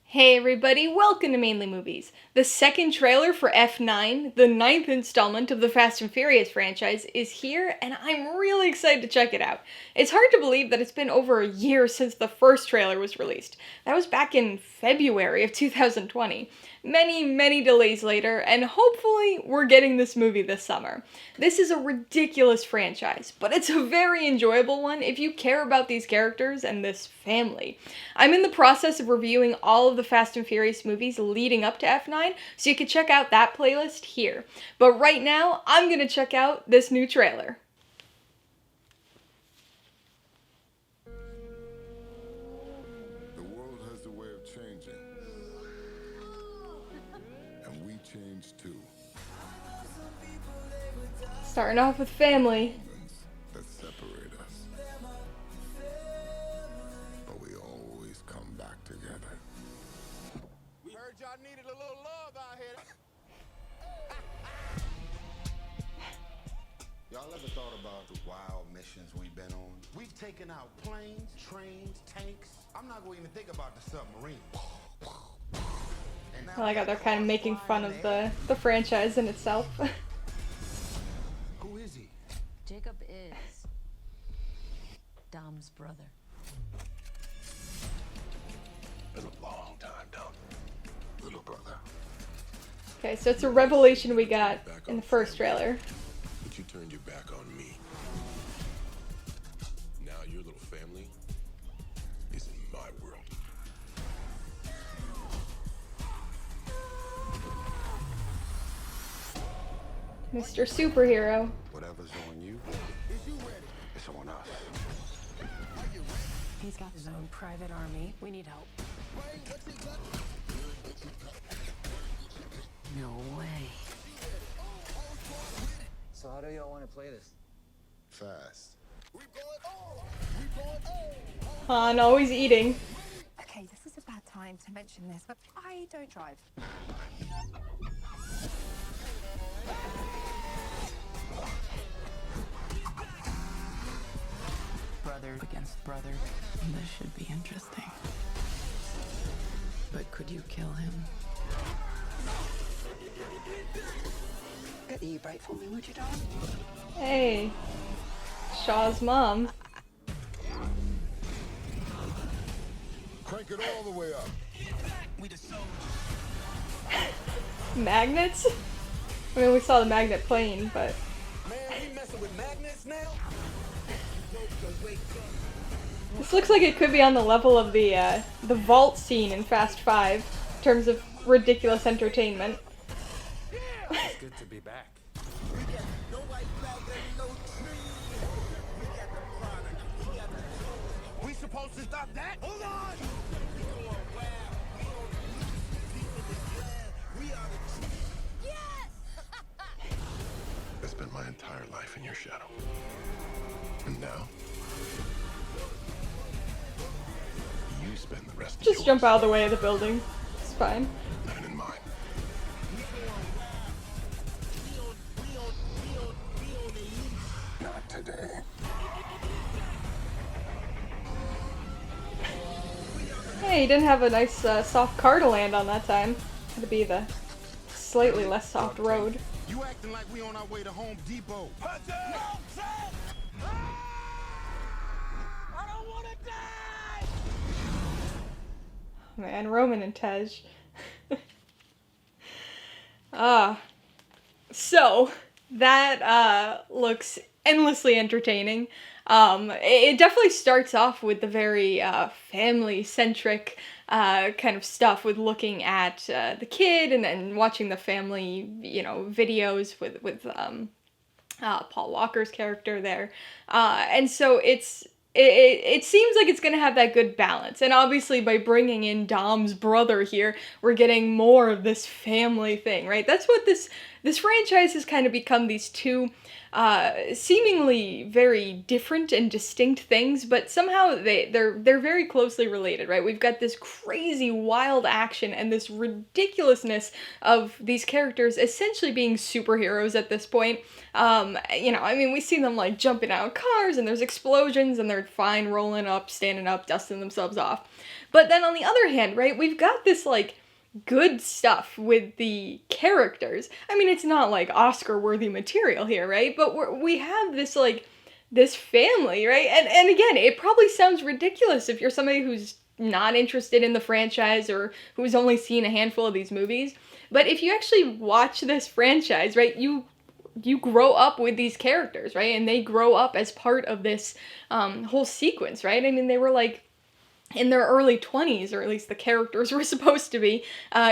Hey everybody, welcome to Mainly Movies. The second trailer for F9, the 9th installment of the Fast and Furious franchise, is here, and I'm really excited to check it out. It's hard to believe that it's been over a year since the first trailer was released. That was back in February of 2020. Many delays later, and hopefully we're getting this movie this summer. This is a ridiculous franchise, but it's a very enjoyable one if you care about these characters and this family. I'm in the process of reviewing all of the Fast and Furious movies leading up to F9, so you can check out that playlist here. But right now, I'm gonna check out this new trailer. The world has a way of changing. And we change too. Starting off with family. That separate us. But we always come back together. We heard y'all needed a little love out here. Y'all ever thought about the wild missions we've been on? We've taken out planes, trains, tanks. I'm not going to even think about the submarine. I like how they're kind of making fun of the franchise in itself. Who is he? Jacob is Dom's brother. Been a long time, Dom. Little brother. Okay, so it's a revelation we got in the first trailer. But you turned your back on me. Now your little family is in my world. Mr. Superhero. Whatever's on you, it's on us. He's got his own private army. We need help. No way. So how do y'all want to play this? Fast. Han always eating. Okay, this is a bad time to mention this, but I don't drive. Brother against brother. This should be interesting. But could you kill him? Get the e-brake for me, would you, darling? Hey, Shaw's mom. Crank it all the way up. Magnets? I mean, we saw the magnet plane, but... Man, we messing with magnets now? This looks like it could be on the level of the vault scene in Fast 5, in terms of ridiculous entertainment. It's good to be back. We supposed to stop that? Hold on! I spent my entire life in your shadow. And now, you spend the rest of Just yours jump out of the way of the building. It's fine. living in mine. Not today. Hey, he didn't have a nice soft car to land on that time. Had to be the slightly less soft road. You acting like we on our way to Home Depot. I don't want to die! Man, Roman and Tej. So that looks endlessly entertaining. It definitely starts off with the very family-centric kind of stuff, with looking at the kid and watching the family, videos with Paul Walker's character there, and so it seems like it's gonna have that good balance. And obviously by bringing in Dom's brother here, we're getting more of this family thing, right? That's what this this franchise has kind of become these two seemingly very different and distinct things, but somehow they're very closely related, right? We've got this crazy wild action and this ridiculousness of these characters essentially being superheroes at this point. We see them like jumping out of cars and there's explosions and they're fine rolling up, standing up, dusting themselves off. But then on the other hand, right, we've got this like good stuff with the characters. It's not like Oscar-worthy material here, right? But we have this like this family, right? And again, it probably sounds ridiculous if you're somebody who's not interested in the franchise or who's only seen a handful of these movies. But if you actually watch this franchise, right, you grow up with these characters, right? And they grow up as part of this whole sequence, right? They were like in their early 20s, or at least the characters were supposed to be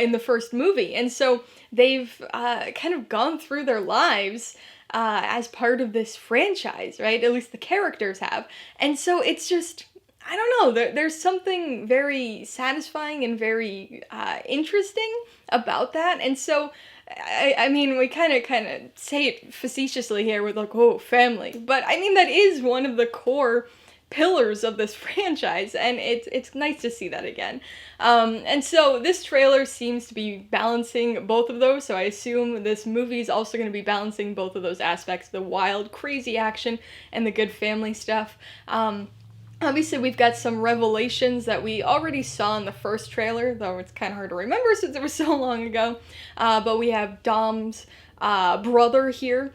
in the first movie. And so they've kind of gone through their lives as part of this franchise, right? At least the characters have. And so it's just, I don't know, there's something very satisfying and very interesting about that. And so, we kind of say it facetiously here with like, oh, family. But that is one of the core pillars of this franchise, and it's nice to see that again. And so this trailer seems to be balancing both of those, so I assume this movie is also going to be balancing both of those aspects, the wild, crazy action and the good family stuff. Obviously, we've got some revelations that we already saw in the first trailer, though it's kind of hard to remember since it was so long ago. But we have Dom's brother here,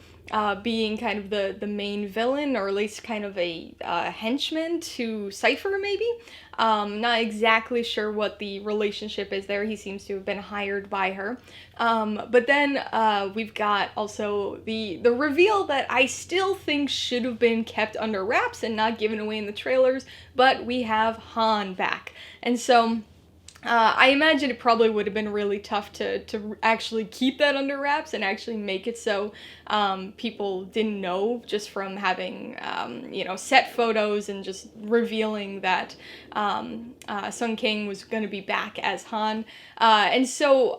being kind of the main villain, or at least kind of a henchman to Cypher, maybe. Not exactly sure what the relationship is there. He seems to have been hired by her. But then we've got also the reveal that I still think should have been kept under wraps and not given away in the trailers, but we have Han back. And so I imagine it probably would have been really tough to actually keep that under wraps and actually make it so people didn't know just from having, set photos and just revealing that Sung Kang was going to be back as Han. And so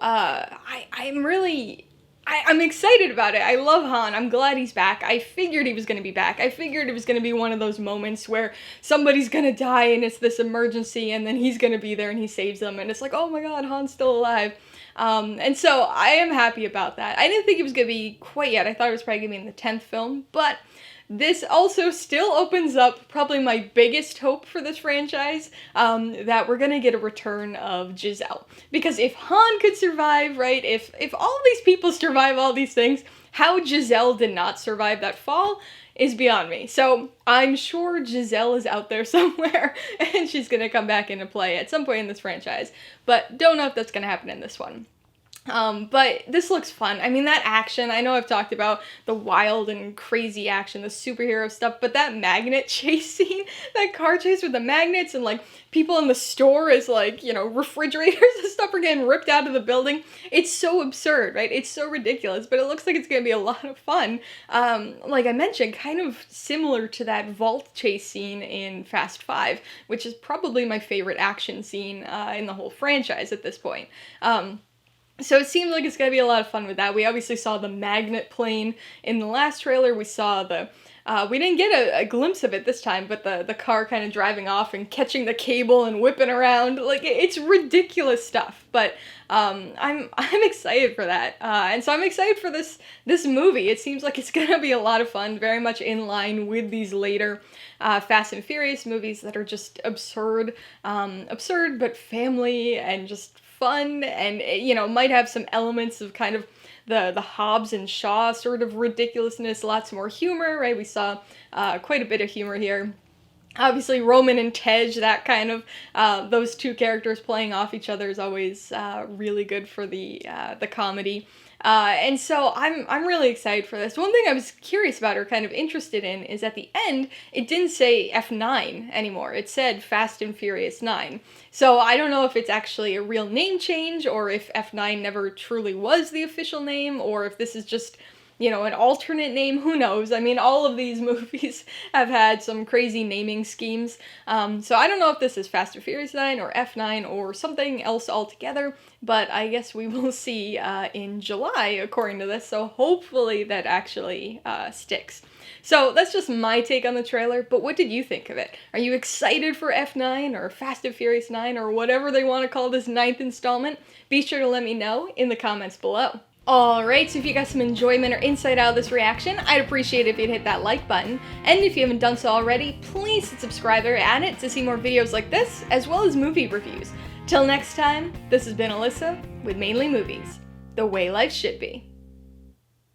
I'm excited about it. I love Han. I'm glad he's back. I figured he was going to be back. I figured it was going to be one of those moments where somebody's going to die and it's this emergency and then he's going to be there and he saves them and it's like, oh my god, Han's still alive. And so I am happy about that. I didn't think it was going to be quite yet. I thought it was probably going to be in the 10th film, but this also still opens up probably my biggest hope for this franchise, that we're gonna get a return of Giselle. Because if Han could survive, right, if all these people survive all these things, how Giselle did not survive that fall is beyond me. So I'm sure Giselle is out there somewhere, and she's gonna come back into play at some point in this franchise, but don't know if that's gonna happen in this one. But this looks fun. That action, I know I've talked about the wild and crazy action, the superhero stuff, but that magnet chase scene, that car chase with the magnets and like people in the store is like, refrigerators and stuff are getting ripped out of the building. It's so absurd, right? It's so ridiculous, but it looks like it's going to be a lot of fun. Like I mentioned, kind of similar to that vault chase scene in Fast 5, which is probably my favorite action scene in the whole franchise at this point. So it seems like it's going to be a lot of fun with that. We obviously saw the magnet plane in the last trailer. We saw we didn't get a glimpse of it this time, but the car kind of driving off and catching the cable and whipping around. Like, it's ridiculous stuff, but I'm excited for that. And so I'm excited for this movie. It seems like it's going to be a lot of fun, very much in line with these later Fast and Furious movies that are just absurd, but family and just fun, and might have some elements of kind of the Hobbs and Shaw sort of ridiculousness, lots more humor, right? We saw quite a bit of humor here. Obviously, Roman and Tej, that kind of, those two characters playing off each other is always really good for the comedy. And so I'm really excited for this. One thing I was curious about or kind of interested in is at the end, it didn't say F9 anymore. It said Fast and Furious 9. So I don't know if it's actually a real name change or if F9 never truly was the official name or if this is just you know, an alternate name, who knows? I mean, all of these movies have had some crazy naming schemes. So I don't know if this is Fast and Furious 9 or F9 or something else altogether, but I guess we will see in July, according to this, so hopefully that actually sticks. So that's just my take on the trailer, but what did you think of it? Are you excited for F9 or Fast and Furious 9 or whatever they want to call this 9th installment? Be sure to let me know in the comments below. Alright, so if you got some enjoyment or insight out of this reaction, I'd appreciate it if you'd hit that like button. And if you haven't done so already, please hit subscribe or add it to see more videos like this, as well as movie reviews. Till next time, this has been Alyssa with Mainly Movies, the way life should be.